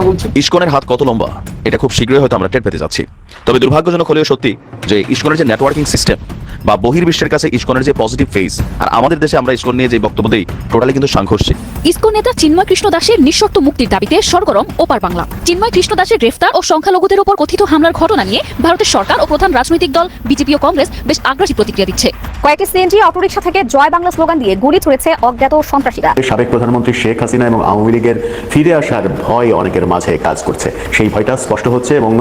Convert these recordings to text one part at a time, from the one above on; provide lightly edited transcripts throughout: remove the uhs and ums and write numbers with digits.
বলছি। ইসকনের হাত কত লম্বা এটা খুব শীঘ্রই হয়তো আমরা টের পেতে যাচ্ছি। তবে দুর্ভাগ্যজনক হলেও সত্যি যে ইসকনের যে নেটওয়ার্কিং সিস্টেম বা বহির্বিশ্বের কাছে ইসকনের যে পজিটিভ ফেস, আর আমাদের দেশে আমরা ইসকন নিয়ে যে বক্তব্য দিই, টোটালি কিন্তু সাংঘর্ষিক। ইসকন নেতা চিন্ময় কৃষ্ণ দাসের নিঃশর্ত মুক্তির দাবিতে সরগরম ওপার বাংলা। চিন্ময় কৃষ্ণ দাসের গ্রেফতার ও সংখ্যালঘুদের উপর কথিত হামলার ঘটনা নিয়ে ভারতের সরকার ও প্রধান রাজনৈতিক দল বিজেপি ও কংগ্রেস বেশ আগ্রাসী প্রতিক্রিয়া দিচ্ছে। কয়েকটি সিএনজি অটোরিকশা থেকে জয় বাংলা স্লোগান দিয়ে গুলি ছুড়েছে অজ্ঞাত সন্ত্রাসীরা। সাবেক প্রধানমন্ত্রী শেখ হাসিনা এবং আওয়ামী লীগের ফিরে আসার ভয় অনেকের মাঝে কাজ করছে। সেই ভয়টা স্পষ্ট হচ্ছে এবং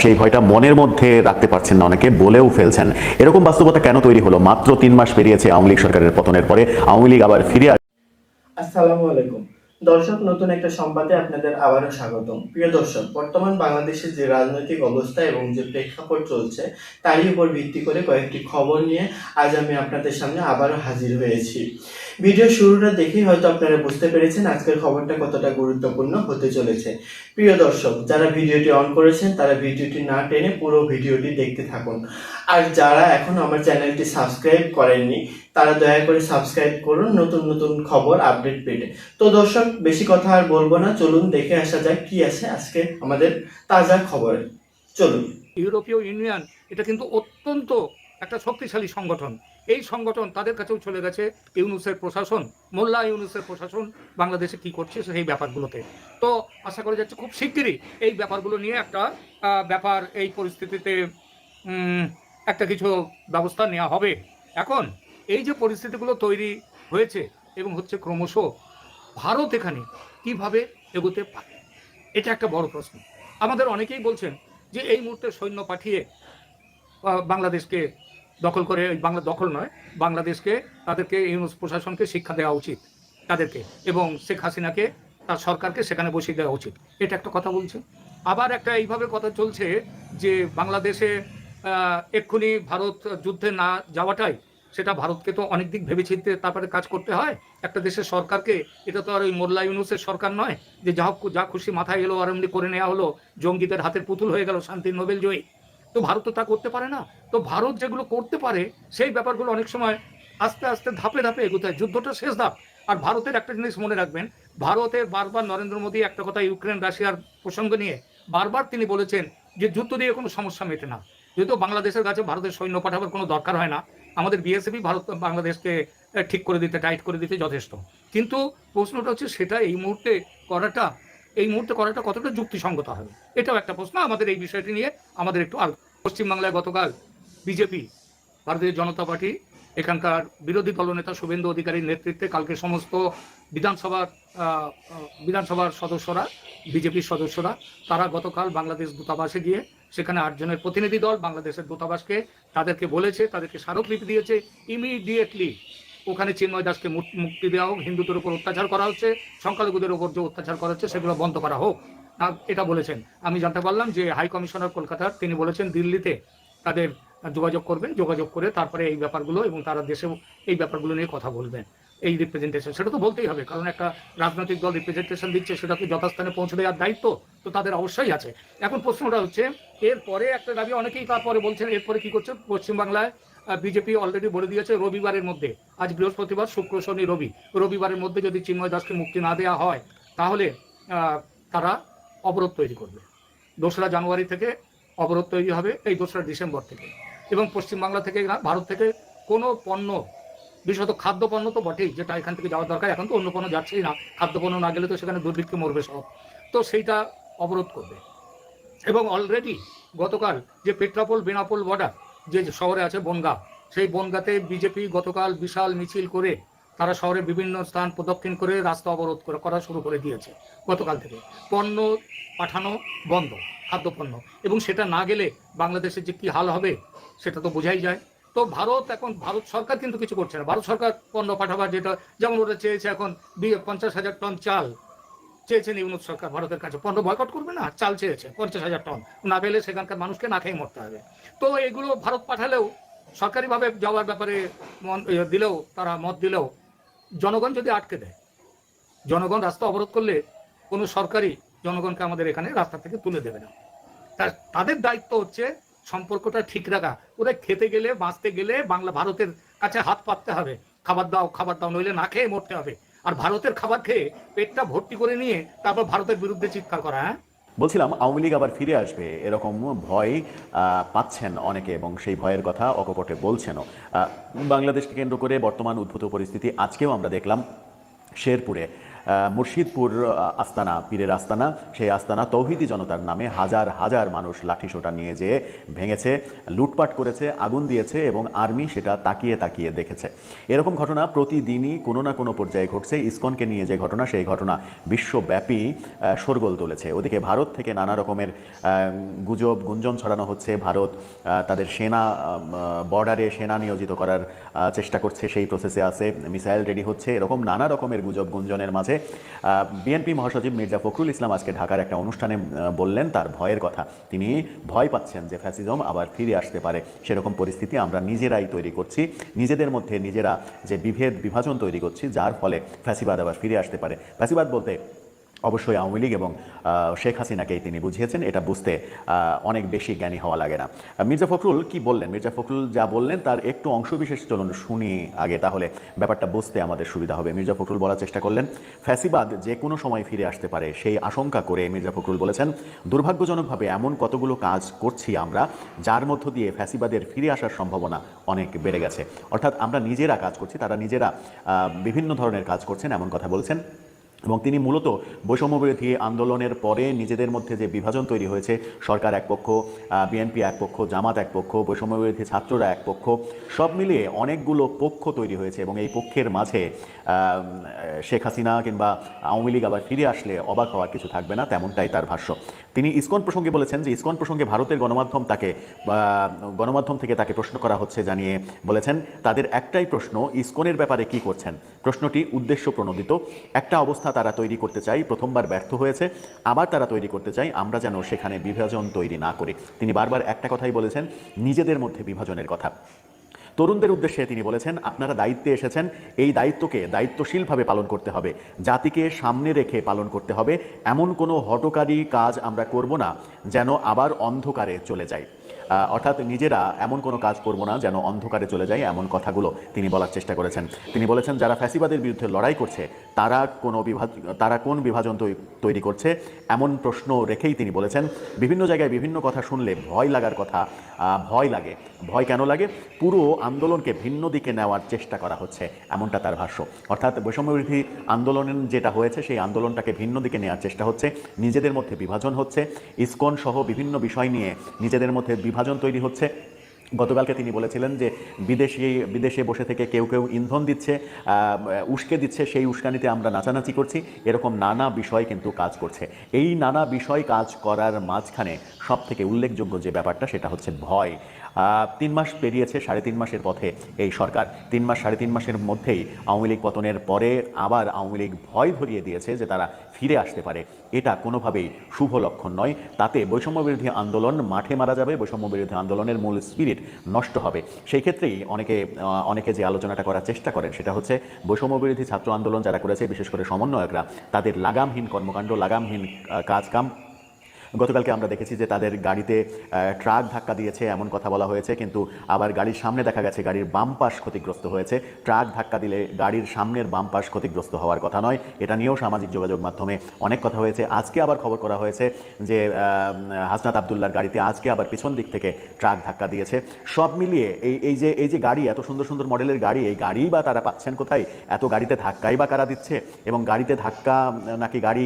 সেই ভয়টা মনের মধ্যে রাখতে পারছেন না, অনেকে বলেও ফেলছেন। এরকম বাস্তবতা কেন তৈরি হলো? মাত্র 3 মাস পেরিয়েছে আওয়ামী লীগ সরকারের পতনের পরে, আওয়ামী লীগ আবার ফিরে। আসসালামু আলাইকুম দর্শক, নতুন একটা সংবাদে আপনাদের আবারও স্বাগতম। প্রিয় দর্শক, বর্তমান বাংলাদেশের যে রাজনৈতিক অবস্থা এবং যে প্রেক্ষাপট চলছে তারই উপর ভিত্তি করে কয়েকটি খবর নিয়ে আজ আমি আপনাদের সামনে আবারও হাজির হয়েছি। ভিডিও শুরুটা দেখেই হয়তো আপনারা বুঝতে পেরেছেন আজকের খবরটা কতটা গুরুত্বপূর্ণ হতে চলেছে। প্রিয় দর্শক, যারা ভিডিওটি অন করেছেন তারা ভিডিওটি না টেনে পুরো ভিডিওটি দেখতে থাকুন। আর যারা এখনো আমার চ্যানেলটি সাবস্ক্রাইব করেননি তারা দয়া করে সাবস্ক্রাইব করুন নতুন নতুন খবর আপডেট পেতে। তো দর্শক, বেশি কথা আর বলবো না, চলুন দেখে আসা যাক কি আছে আজকে আমাদের তাজা খবরে। চলুন। ইউরোপীয় ইউনিয়ন এটা কিন্তু অত্যন্ত একটা শক্তিশালী সংগঠন। এই সংগঠন তাদের কাছেও চলে গেছে ইউনূসের প্রশাসন, মোল্লা ইউনূসের প্রশাসন বাংলাদেশে কি করছে সেই ব্যাপারগুলোতে। তো আশা করা যাচ্ছে খুব শিগগিরই এই ব্যাপারগুলো নিয়ে একটা ব্যাপার, এই পরিস্থিতিতে একটা কিছু ব্যবস্থা নেওয়া হবে। এখন এই যে পরিস্থিতিগুলো তৈরি হয়েছে এবং হচ্ছে ক্রমশ, ভারত এখানে কিভাবে এগোতে পারে, এটা একটা বড় প্রশ্ন। আমাদের অনেকেই বলছেন যে এই মুহূর্তে সৈন্য পাঠিয়ে বাংলাদেশকে দখল করে, বাংলা দখল নয়, বাংলাদেশকে তাদেরকে ইউনূস প্রশাসনকে শিক্ষা দেওয়া উচিত তাদেরকে, এবং শেখ হাসিনাকে তার সরকারকে সেখানে বসিয়ে দেওয়া উচিত, এটা একটা কথা বলছে। আবার একটা এইভাবে কথা চলছে যে বাংলাদেশে এক্ষুনি ভারত যুদ্ধে না যাওয়াটাই, সেটা ভারতকে তো অনেক দিক ভেবেচিন্তে তারপরে কাজ করতে হয় একটা দেশের সরকারকে। এটা তো আর ওই মোল্লা ইউনূসের সরকার নয় যে যা খুশি মাথায় এলো আর এমনি করে নেওয়া হলো, জঙ্গিদের হাতের পুতুল হয়ে গেল শান্তির নোবেল জয়ী। তো ভারত তো তা করতে পারে না। তো ভারত যেগুলো করতে পারে সেই ব্যাপারগুলো অনেক সময় আস্তে আস্তে ধাপে ধাপে এগোতে হয়। যুদ্ধটা শেষ ধাপ। আর ভারতের একটা জিনিস মনে রাখবেন, ভারতের বারবার নরেন্দ্র মোদী একটা কথা ইউক্রেন রাশিয়ার প্রসঙ্গ নিয়ে বারবার তিনি বলেছেন যে যুদ্ধ দিয়ে কোনো সমস্যা মেটে না। যেহেতু বাংলাদেশের কাছে ভারতের সৈন্য পাঠাবার কোনো দরকার হয় না, আমাদের বিএসএফই ভারত বাংলাদেশকে ঠিক করে দিতে, টাইট করে দিতে যথেষ্ট। কিন্তু প্রশ্নটা হচ্ছে সেটা এই মুহূর্তে করাটা কতটা যুক্তিসঙ্গত হবে, এটাও একটা প্রশ্ন। আমাদের এই বিষয়টি নিয়ে আমাদের একটু পশ্চিমবাংলায় গতকাল বিজেপি, ভারতীয় জনতা পার্টি, এখানকার বিরোধী দলনেতা শুভেন্দু অধিকারীর নেতৃত্বে কালকে সমস্ত বিধানসভার সদস্যরা, বিজেপির সদস্যরা, তারা গতকাল বাংলাদেশ দূতাবাসে গিয়ে সেখানে 8 জনের প্রতিনিধি দল বাংলাদেশের দূতাবাসকে তাদেরকে বলেছে, তাদেরকে স্মারকলিপি দিয়েছে, ইমিডিয়েটলি ওখানে চিন্ময় দাসকে মুক্তি দেওয়া হোক, হিন্দুদের উপর অত্যাচার করা হচ্ছে, সংখ্যালঘুদের উপর যে অত্যাচার করা হচ্ছে সেগুলো বন্ধ করা হোক, এটা বলেছেন। আমি জানতে পারলাম যে হাই কমিশনার কলকাতার তিনি বলেছেন দিল্লিতে তাদের যোগাযোগ করবেন, যোগাযোগ করে তারপরে এই ব্যাপারগুলো, এবং তারা দেশেও এই ব্যাপারগুলো নিয়ে কথা বলবেন। এই রিপ্রেজেন্টেশন সেটা তো বলতেই হবে, কারণ একটা রাজনৈতিক দল রিপ্রেজেন্টেশন দিচ্ছে, সেটাকে যথাস্থানে পৌঁছে দেওয়ার দায়িত্ব তো তাদের অবশ্যই আছে। এখন প্রশ্নটা হচ্ছে এরপরে একটা দাবি অনেকেই তারপরে বলছেন, এরপরে কি করছে পশ্চিমবাংলায় বিজেপি অলরেডি বলে দিয়েছে রবিবারের মধ্যে, আজ বৃহস্পতিবার, শুক্র, শনি, রবিবারের মধ্যে যদি চিন্ময় দাসকে মুক্তি না দেওয়া হয় তাহলে তারা অবরোধ তৈরি করবে। 2রা জানুয়ারি থেকে অবরোধ তৈরি হবে, এই 2রা ডিসেম্বর থেকে। এবং পশ্চিমবাংলা থেকে না, ভারত থেকে কোনো পণ্য, বিশেষত খাদ্যপণ্য তো বটেই, যেটা এখান থেকে যাওয়ার দরকার, এখন তো অন্য পণ্য যাচ্ছেই না, খাদ্যপণ্য না গেলে তো সেখানে দুর্ভিক্ষে মরবে সব, তো সেইটা অবরোধ করবে। এবং অলরেডি গতকাল যে পেট্রাপোল বেনাপোল বর্ডার যে শহরে আছে বনগাঁ, সেই বনগাঁতে বিজেপি গতকাল বিশাল মিছিল করে তারা শহরে বিভিন্ন স্থান প্রদক্ষিণ করে রাস্তা অবরোধ করা শুরু করে দিয়েছে গতকাল থেকে। পণ্য পাঠানো বন্ধ, খাদ্যপণ্য, এবং সেটা না গেলে বাংলাদেশের যে কী হাল হবে সেটা তো বোঝাই যায়। তো ভারত সরকার কিন্তু কিছু করছে না। ভারত সরকার পণ্য পাঠাবার, যেটা যেমন ওরা চেয়েছে এখন 50,000 টন চাল চেয়েছেন ইউনূস সরকার ভারতের কাছে, পণ্য বয়কট করবে না, চাল চেয়েছে 50,000 টন, না পেলে সেখানকার মানুষকে না খেয়ে মরতে হবে। তো এগুলো ভারত পাঠালেও, সরকারিভাবে যাওয়ার ব্যাপারে দিলেও, তারা মত দিলেও, জনগণ যদি আটকে দেয়, জনগণ রাস্তা অবরোধ করলে কোনো সরকারই জনগণকে আমাদের এখানে রাস্তা থেকে তুলে দেবে না। তাদের দায়িত্ব হচ্ছে সম্পর্কটা ঠিক রাখা। ওরা খেতে গেলে, বাঁচতে গেলে ভারতের কাছে হাত পাততে হবে, খাবার দাও, নইলে না খেয়ে মরতে হবে। আর ভারতের খাবার খেয়ে পেটটা ভর্তি করে নিয়ে তারপর ভারতের বিরুদ্ধে চিৎকার করা, হ্যাঁ বলছিলাম আওয়ামী লীগ আবার ফিরে আসবে এরকম ভয় পাচ্ছেন অনেকে এবং সেই ভয়ের কথা অকপটে বলছেনও। বাংলাদেশকে কেন্দ্র করে বর্তমান উদ্ভূত পরিস্থিতি আজকেও আমরা দেখলাম শেরপুরে মুর্শিদপুর আস্তানা, পীরের আস্তানা, সেই আস্তানা তৌহিদি জনতার নামে হাজার হাজার মানুষ লাঠিসোঁটা নিয়ে যেয়ে ভেঙেছে, লুটপাট করেছে, আগুন দিয়েছে এবং আর্মি সেটা তাকিয়ে তাকিয়ে দেখেছে। এরকম ঘটনা প্রতিদিনই কোনো না কোনো পর্যায়ে ঘটছে। ইসকনকে নিয়ে যে ঘটনা, সেই ঘটনা বিশ্বব্যাপী শোরগোল তুলেছে। ওদিকে ভারত থেকে নানা রকমের গুজব গুঞ্জন ছড়ানো হচ্ছে। ভারত তাদের সেনা বর্ডারে সেনা নিয়োজিত করার চেষ্টা করছে, সেই প্রসেসে আছে, মিসাইল রেডি হচ্ছে, এরকম নানা রকমের গুজব গুঞ্জনের মাঝে বিএনপি মহাসচিব মির্জা ফখরুল ইসলাম আজকে ঢাকার একটা অনুষ্ঠানে বললেন তার ভয়ের কথা। তিনি ভয় পাচ্ছেন যে ফ্যাসিজম আবার ফিরে আসতে পারে। সেরকম পরিস্থিতি আমরা নিজেরাই তৈরি করছি, নিজেদের মধ্যে নিজেরা যে বিভাজন তৈরি করছি, যার ফলে ফ্যাসিবাদ আবার ফিরে আসতে পারে। ফ্যাসিবাদ বলতে অবশ্যই আওয়ামী লীগ এবং শেখ হাসিনাকেই তিনি বুঝিয়েছেন। এটা বুঝতে অনেক বেশি জ্ঞানী হওয়া লাগে না। মির্জা ফখরুল কি বললেন? মির্জা ফখরুল যা বললেন তার একটু অংশবিশেষ চলুন শুনি আগে, তাহলে ব্যাপারটা বুঝতে আমাদের সুবিধা হবে। মির্জা ফখরুল বলার চেষ্টা করলেন ফ্যাসিবাদ যে কোনো সময় ফিরে আসতে পারে, সেই আশঙ্কা করে মির্জা ফখরুল বলেছেন দুর্ভাগ্যজনকভাবে এমন কতগুলো কাজ করছি আমরা যার মধ্য দিয়ে ফ্যাসিবাদের ফিরে আসার সম্ভাবনা অনেক বেড়ে গেছে। অর্থাৎ আমরা নিজেরা কাজ করছি, তারা নিজেরা বিভিন্ন ধরনের কাজ করছেন, এমন কথা বলছেন। এবং তিনি মূলত বৈষম্যবিরোধী আন্দোলনের পরে নিজেদের মধ্যে যে বিভাজন তৈরি হয়েছে, সরকার এক পক্ষ, বিএনপি এক পক্ষ, জামাত এক পক্ষ, বৈষম্যবিরোধী ছাত্ররা এক পক্ষ, সব মিলিয়ে অনেকগুলো পক্ষ তৈরি হয়েছে এবং এই পক্ষের মাঝে শেখ হাসিনা কিংবা আওয়ামী লীগ আবার ফিরে আসলে অবাক হওয়ার কিছু থাকবে না, তেমনটাই তার ভাষ্য। তিনি ইসকন প্রসঙ্গে বলেছেন যে ইসকন প্রসঙ্গে ভারতের গণমাধ্যম থেকে তাকে প্রশ্ন করা হচ্ছে, জানিয়ে বলেছেন তাদের একটাই প্রশ্ন, ইসকনের ব্যাপারে কি করছেন। প্রশ্নটি উদ্দেশ্য প্রণোদিত। একটা অবস্থা তারা তৈরি করতে চাই, প্রথমবার ব্যর্থ হয়েছে, আবার তারা তৈরি করতে চাই, আমরা যেন সেখানে বিভাজন তৈরি না করি। তিনি বারবার একটা কথাই বলেছেন, নিজেদের মধ্যে বিভাজনের কথা। তরুণদের উদ্দেশ্যে তিনি বলেছেন আপনারা দায়িত্বে এসেছেন, এই দায়িত্বকে দায়িত্বশীলভাবে পালন করতে হবে, জাতিকে সামনে রেখে পালন করতে হবে। এমন কোনো হঠকারী কাজ আমরা করব না যেন আবার অন্ধকারে চলে যায়। অর্থাৎ নিজেরা এমন কোনো কাজ করব না যেন অন্ধকারে চলে যায়, এমন কথাগুলো তিনি বলার চেষ্টা করেছেন। তিনি বলেছেন যারা ফ্যাসিবাদের বিরুদ্ধে লড়াই করছে তারা কোন বিভাজন তৈরি করছে, এমন প্রশ্ন রেখেই তিনি বলেছেন বিভিন্ন জায়গায় বিভিন্ন কথা শুনলে ভয় লাগার কথা। ভয় লাগে। ভয় কেন লাগে? পুরো আন্দোলনকে ভিন্ন দিকে নেওয়ার চেষ্টা করা হচ্ছে, এমনটা তার ভাষ্য। অর্থাৎ বৈষম্যবিরোধী আন্দোলন যেটা হয়েছে, সেই আন্দোলনটাকে ভিন্ন দিকে নেওয়ার চেষ্টা হচ্ছে, নিজেদের মধ্যে বিভাজন হচ্ছে, ইসকন সহ বিভিন্ন বিষয় নিয়ে নিজেদের মধ্যে বিভাজন তৈরি হচ্ছে। গতকালকে তিনি বলেছিলেন যে বিদেশে বসে থেকে কেউ কেউ ইন্ধন দিচ্ছে, উস্কে দিচ্ছে, সেই উস্কানিতে আমরা নাচানাচি করছি, এরকম নানা বিষয় কিন্তু কাজ করছে। এই নানা বিষয় কাজ করার মাঝখানে সব থেকে উল্লেখযোগ্য যে ব্যাপারটা, সেটা হচ্ছে ভয়। 3 মাস পেরিয়েছে, 3.5 মাসের পথে এই সরকার। 3.5 মাসের মধ্যেই আওয়ামী লীগ পতনের পরে আবার আওয়ামী লীগ ভয় ধরিয়ে দিয়েছে যে তারা ফিরে আসতে পারে। এটা কোনোভাবেই শুভ লক্ষণ নয়। তাতে বৈষম্যবিরোধী আন্দোলন মাঠে মারা যাবে, বৈষম্যবিরোধী আন্দোলনের মূল স্পিরিট নষ্ট হবে। সেই ক্ষেত্রেই অনেকে যে আলোচনাটা করার চেষ্টা করেন সেটা হচ্ছে বৈষম্যবিরোধী ছাত্র আন্দোলন যারা করেছে, বিশেষ করে সমন্বয়করা, তাদের লাগামহীন কর্মকাণ্ড, লাগামহীন কাজকাম। গতকালকে আমরা দেখেছি যে তাদের গাড়িতে ট্রাক ধাক্কা দিয়েছে, এমন কথা বলা হয়েছে, কিন্তু আবার গাড়ির সামনে দেখা গেছে গাড়ির বাম পাশ ক্ষতিগ্রস্ত হয়েছে। ট্রাক ধাক্কা দিলে গাড়ির সামনের বাম পাশ ক্ষতিগ্রস্ত হওয়ার কথা নয়, এটা নিয়েও সামাজিক যোগাযোগ মাধ্যমে অনেক কথা হয়েছে। আজকে আবার খবর করা হয়েছে যে হাসনাত আবদুল্লার গাড়িতে আজকে আবার পিছন দিক থেকে ট্রাক ধাক্কা দিয়েছে। সব মিলিয়ে এই যে গাড়ি, এত সুন্দর সুন্দর মডেলের গাড়ি, এই গাড়ি বা তারা পাচ্ছেন কোথায়? এত গাড়িতে ধাক্কাই বা কারা দিচ্ছে? এবং গাড়িতে ধাক্কা নাকি গাড়ি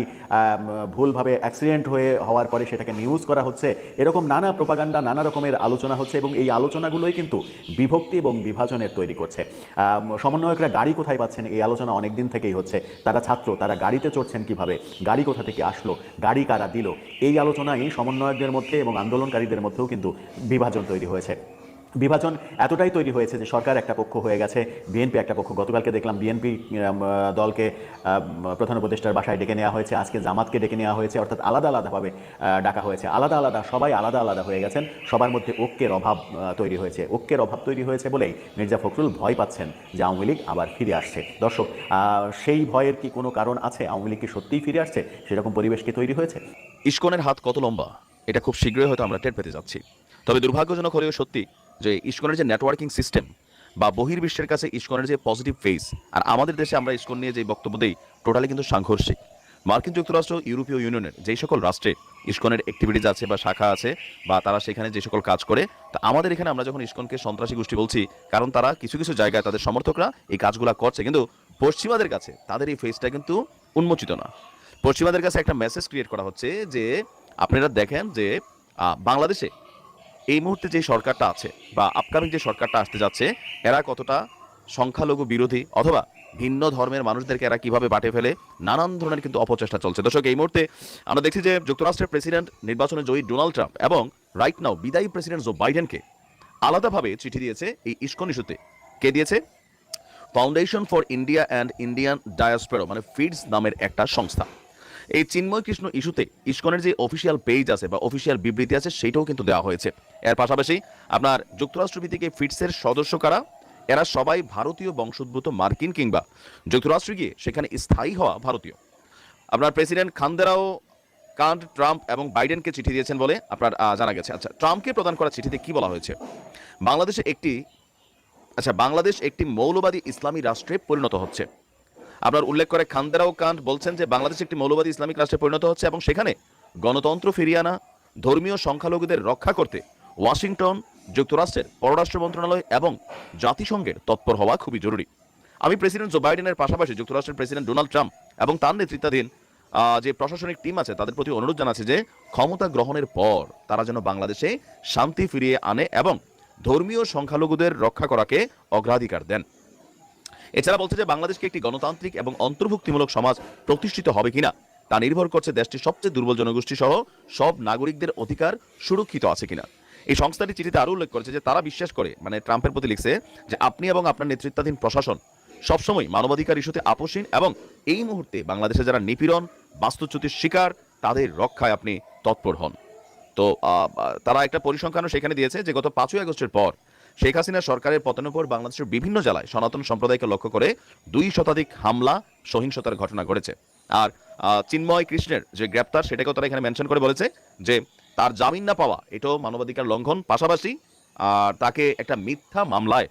ভুলভাবে অ্যাক্সিডেন্ট হওয়ার পরে সেটাকে নিউজ করা হচ্ছে, এরকম নানা প্রোপাগান্ডা, নানা রকমের আলোচনা হচ্ছে এবং এই আলোচনাগুলোই কিন্তু বিভক্তি এবং বিভাজনের তৈরি করছে। সমন্বয়করা গাড়ি কোথায় পাচ্ছেন, এই আলোচনা অনেক দিন থেকেই হচ্ছে। তারা ছাত্র, তারা গাড়িতে চড়ছেন কিভাবে, গাড়ি কোথা থেকে আসলো, গাড়ি কারা দিল, এই আলোচনায় সমন্বয়কদের মধ্যে এবং আন্দোলনকারীদের মধ্যেও কিন্তু বিভাজন তৈরি হয়েছে। বিভাজন এতটাই তৈরি হয়েছে যে সরকার একটা পক্ষ হয়ে গেছে, বিএনপি একটা পক্ষ। গতকালকে দেখলাম বিএনপি দলকে প্রধান উপদেষ্টার বাসায় ডেকে নেওয়া হয়েছে, আজকে জামাতকে ডেকে নেওয়া হয়েছে, অর্থাৎ আলাদা আলাদাভাবে ডাকা হয়েছে। সবাই আলাদা আলাদা হয়ে গেছেন, সবার মধ্যে ঐক্যের অভাব তৈরি হয়েছে। ঐক্যের অভাব তৈরি হয়েছে বলেই মির্জা ফখরুল ভয় পাচ্ছেন যে আওয়ামী লীগ আবার ফিরে আসছে। দর্শক, সেই ভয়ের কি কোনো কারণ আছে? আওয়ামী লীগ কি সত্যিই ফিরে আসছে? সেরকম পরিবেশ কি তৈরি হয়েছে? ইসকনের হাত কত লম্বা, এটা খুব শীঘ্রই হয়তো আমরা টের পেতে যাচ্ছি। তবে দুর্ভাগ্যজনক হলেও সত্যি যে ইসকনের যে নেটওয়ার্কিং সিস্টেম বা বহির্বিশ্বের কাছে ইসকনের যে পজিটিভ ফেস, আর আমাদের দেশে আমরা ইসকন নিয়ে যে বক্তব্য দিই, টোটালি কিন্তু সাংঘর্ষিক। মার্কিন যুক্তরাষ্ট্র, ইউরোপীয় ইউনিয়নের যেই সকল রাষ্ট্রে ইসকনের অ্যাক্টিভিটিজ আছে বা শাখা আছে বা তারা সেখানে যে সকল কাজ করে, তা আমাদের এখানে আমরা যখন ইসকনকে সন্ত্রাসী গোষ্ঠী বলছি, কারণ তারা কিছু কিছু জায়গায় তাদের সমর্থকরা এই কাজগুলো করছে, কিন্তু পশ্চিমাদের কাছে তাদের এই ফেসটা কিন্তু উন্মোচিত না। পশ্চিমাদের কাছে একটা মেসেজ ক্রিয়েট করা হচ্ছে যে আপনারা দেখেন যে বাংলাদেশে এই মুহূর্তে যে সরকারটা আছে বা আপকামিং যে সরকারটা আসতে যাচ্ছে, এরা কতটা সংখ্যালঘু বিরোধী অথবা ভিন্ন ধর্মের মানুষদেরকে এরা কিভাবে বাটে ফেলে, নানান ধরনের কিন্তু অপচেষ্টা চলছে। দর্শক, এই মুহূর্তে আমরা দেখছি যে যুক্তরাষ্ট্রের প্রেসিডেন্ট নির্বাচনে জয়ী ডোনাল্ড ট্রাম্প এবং রাইট নাও বিদায়ী প্রেসিডেন্ট জো বাইডেনকে আলাদাভাবে চিঠি দিয়েছে এই ইসকন ইস্যুতে। কে দিয়েছে? Foundation for India and Indian diaspora, মানে ফিডস নামের একটা সংস্থা। এই চিন্ময় কৃষ্ণ ইস্যুতে ইসকনের যে অফিসিয়াল পেজ আছে বা অফিসিয়াল বিবৃতি আছে সেটাও কিন্তু দেওয়া হয়েছে। এর পাশাপাশি আপনার যুক্তরাষ্ট্রভিত্তিক এই ফিডসের সদস্য কারা, এরা সবাই ভারতীয় বংশোদ্ভূত মার্কিন কিংবা যুক্তরাষ্ট্রে গিয়ে সেখানে স্থায়ী হওয়া ভারতীয়। আপনার প্রেসিডেন্ট খান্দেরাও কান্ট ট্রাম্প এবং বাইডেনকে চিঠি দিয়েছেন বলে আপনার জানা গেছে। আচ্ছা, ট্রাম্পকে প্রদান করা চিঠিতে কি বলা হয়েছে? বাংলাদেশ একটি মৌলবাদী ইসলামী রাষ্ট্রে পরিণত হচ্ছে। আপনার উল্লেখ করে খান্দেরাও কান্ট বলছেন যে বাংলাদেশ একটি মৌলবাদী ইসলামিক রাষ্ট্রে পরিণত হচ্ছে এবং সেখানে গণতন্ত্র ফিরিয়ে আনা, ধর্মীয় সংখ্যালঘুদের রক্ষা করতে ওয়াশিংটন, যুক্তরাষ্ট্রের পররাষ্ট্র মন্ত্রণালয় এবং জাতিসংঘের তৎপর হওয়া খুবই জরুরি। আমি প্রেসিডেন্ট জো বাইডেনের পাশাপাশি যুক্তরাষ্ট্রের প্রেসিডেন্ট ডোনাল্ড ট্রাম্প এবং তার নেতৃত্বাধীন যে প্রশাসনিক টিম আছে তাদের প্রতি অনুরোধ জানাচ্ছে যে ক্ষমতা গ্রহণের পর তারা যেন বাংলাদেশে শান্তি ফিরিয়ে আনে এবং ধর্মীয় সংখ্যালঘুদের রক্ষা করাকে অগ্রাধিকার দেন। এছাড়া বলছে যে বাংলাদেশকে একটি গণতান্ত্রিক এবং অন্তর্ভুক্তিমূলক সমাজ প্রতিষ্ঠিত হবে কিনা তা নির্ভর করছে দেশটির সবচেয়ে দুর্বল জনগোষ্ঠী সহ সব নাগরিকদের অধিকার সুরক্ষিত আছে কিনা। এই সংস্থাটি চিঠিতে আরও উল্লেখ করেছে যে তারা বিশ্বাস করে, মানে ট্রাম্পের প্রতি লিখছে যে আপনি এবং আপনার নেতৃত্বাধীন প্রশাসন সবসময় মানবাধিকার ইস্যুতে আপোষহীন এবং এই মুহূর্তে বাংলাদেশে যারা নিপীড়ন, বাস্তুচ্যুতির শিকার তাদের রক্ষায় আপনি তৎপর হন। তো তারা একটা পরিসংখ্যানও সেখানে দিয়েছে যে গত 5ই আগস্টের পর শেখ হাসিনা সরকারের পতনের পর বাংলাদেশের বিভিন্ন জেলায় সনাতন সম্প্রদায়কে লক্ষ্য করে 2 শতাধিক হামলা, সহিংসতার ঘটনা ঘটেছে। আর চিন্ময় কৃষ্ণের যে গ্রেপ্তার সেটাকেও তারা এখানে মেনশন করে বলেছে যে তার জামিন না পাওয়া এটাও মানবাধিকার লঙ্ঘন, পাশাপাশি তাকে একটা মিথ্যা মামলায়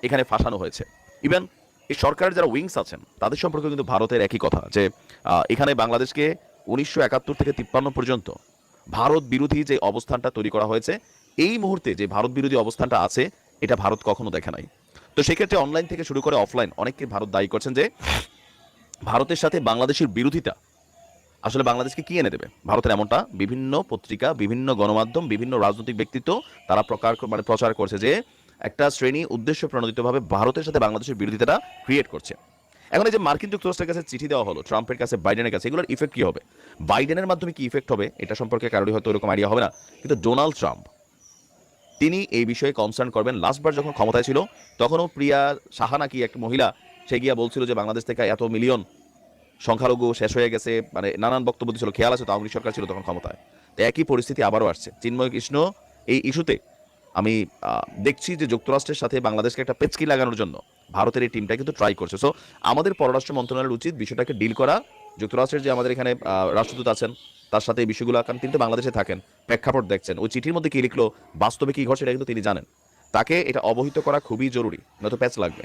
এখানে ফাঁসানো হয়েছে। ইভেন এই সরকারের যারা উইংস আছেন তাদের সম্পর্কে কিন্তু ভারতের একই কথা যে এখানে বাংলাদেশকে 1971 থেকে 53 পর্যন্ত ভারত বিরোধী যে অবস্থানটা তৈরি করা হয়েছে, এই মুহূর্তে যে ভারত বিরোধী অবস্থানটা আছে এটা ভারত কখনো দেখে নাই। তো সেক্ষেত্রে অনলাইন থেকে শুরু করে অফলাইন অনেককে ভারত দায়ী করছেন যে ভারতের সাথে বাংলাদেশের বিরোধিতা আসলে বাংলাদেশকে কি এনে দেবে। ভারতের এমনটা বিভিন্ন পত্রিকা, বিভিন্ন গণমাধ্যম, বিভিন্ন রাজনৈতিক ব্যক্তিত্ব তারা প্রচার করছে যে একটা শ্রেণী উদ্দেশ্য প্রণোদিতভাবে ভারতের সাথে বাংলাদেশের বিরোধিতাটা ক্রিয়েট করছে। এখন এই যে মার্কিন যুক্তরাষ্ট্রের কাছে চিঠি দেওয়া হলো, ট্রাম্পের কাছে, বাইডেনের কাছে, এগুলোর ইফেক্ট কি হবে, বাইডেনের মাধ্যমে কি ইফেক্ট হবে এটা সম্পর্কে কারোরই হয়তো ওরকম আইডিয়া হবে না, কিন্তু ডোনাল্ড ট্রাম্প তিনি এই বিষয়ে কনসার্ন করবেন। লাস্টবার যখন ক্ষমতায় ছিল তখনও প্রিয়া সাহা নাকি একটা মহিলা, সে গিয়া বলছিল যে বাংলাদেশ থেকে এত মিলিয়ন সংখ্যালঘু শেষ হয়ে গেছে, মানে নানান বক্তব্য ছিল। খেয়াল আছে তো আওয়ামী লীগ সরকার ছিল তখন ক্ষমতায়। তো একই পরিস্থিতি আবারও আসছে চিন্ময় কৃষ্ণ এই ইস্যুতে। আমি দেখছি যে যুক্তরাষ্ট্রের সাথে বাংলাদেশকে একটা পেচকি লাগানোর জন্য ভারতের এই টিমটা কিন্তু ট্রাই করছে। সো আমাদের পররাষ্ট্র মন্ত্রণালয়ের উচিত বিষয়টাকে ডিল করা। যুক্তরাষ্ট্রের যে আমাদের এখানে রাষ্ট্রদূত আছেন তার সাথে এই বিষয়গুলো, কারণ তিনি তো বাংলাদেশে থাকেন, প্রেক্ষাপট দেখছেন, ওই চিঠির মধ্যে কি লিখলো, বাস্তবে কি ঘটছে এটা কিন্তু তিনি জানেন। তাকে এটা অবহিত করা খুবই জরুরি, নয়তো প্যাচ লাগবে।